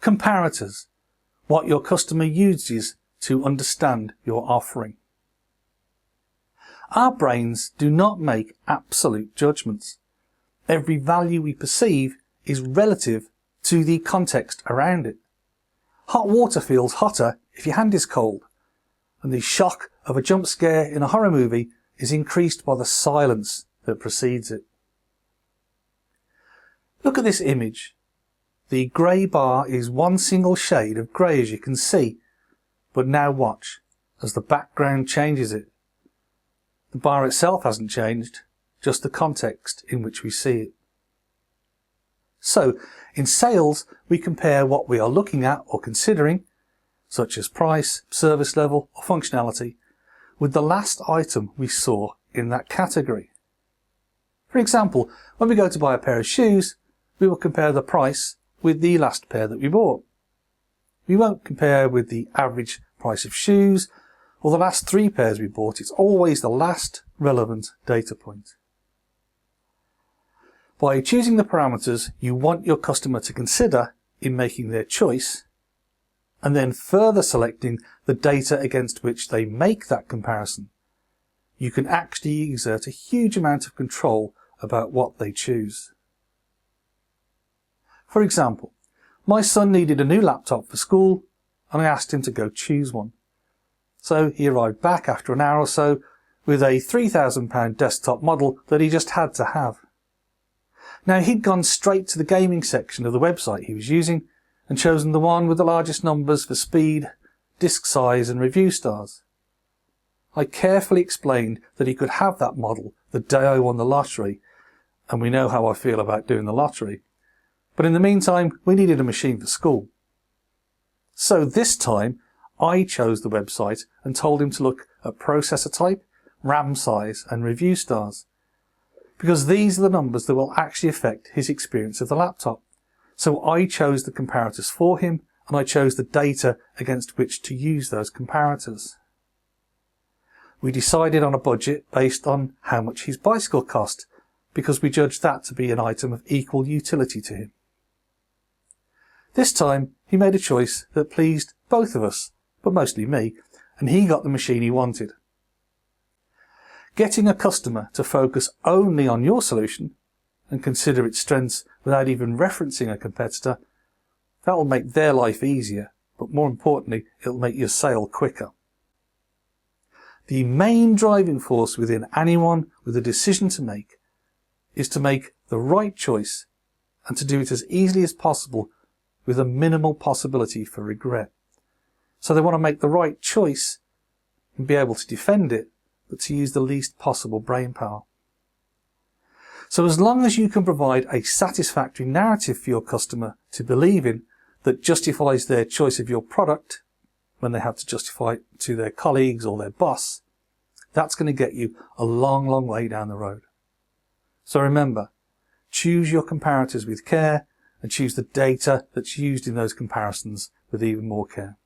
Comparators, what your customer uses to understand your offering. Our brains do not make absolute judgments. Every value we perceive is relative to the context around it. Hot water feels hotter if your hand is cold, and the shock of a jump scare in a horror movie is increased by the silence that precedes it. Look at this image. The grey bar is one single shade of grey, as you can see, but now watch as the background changes it. The bar itself hasn't changed, just the context in which we see it. So, in sales, we compare what we are looking at or considering, such as price, service level or functionality, with the last item we saw in that category. For example, when we go to buy a pair of shoes, we will compare the price with the last pair that we bought. We won't compare with the average price of shoes or the last 3 pairs we bought. It's always the last relevant data point. By choosing the parameters you want your customer to consider in making their choice, and then further selecting the data against which they make that comparison, you can actually exert a huge amount of control about what they choose. For example, my son needed a new laptop for school and I asked him to go choose one. So he arrived back after an hour or so with a £3,000 desktop model that he just had to have. Now he'd gone straight to the gaming section of the website he was using and chosen the one with the largest numbers for speed, disk size and review stars. I carefully explained that he could have that model the day I won the lottery, and we know how I feel about doing the lottery. But in the meantime, we needed a machine for school. So this time, I chose the website and told him to look at processor type, RAM size and review stars, because these are the numbers that will actually affect his experience of the laptop. So I chose the comparators for him, and I chose the data against which to use those comparators. We decided on a budget based on how much his bicycle cost, because we judged that to be an item of equal utility to him. This time he made a choice that pleased both of us, but mostly me, and he got the machine he wanted. Getting a customer to focus only on your solution and consider its strengths without even referencing a competitor, that will make their life easier, but more importantly, it will make your sale quicker. The main driving force within anyone with a decision to make is to make the right choice and to do it as easily as possible with a minimal possibility for regret. So they want to make the right choice and be able to defend it, but to use the least possible brain power. So as long as you can provide a satisfactory narrative for your customer to believe in that justifies their choice of your product when they have to justify it to their colleagues or their boss, that's going to get you a long, long way down the road. So remember, choose your comparators with care and choose the data that's used in those comparisons with even more care.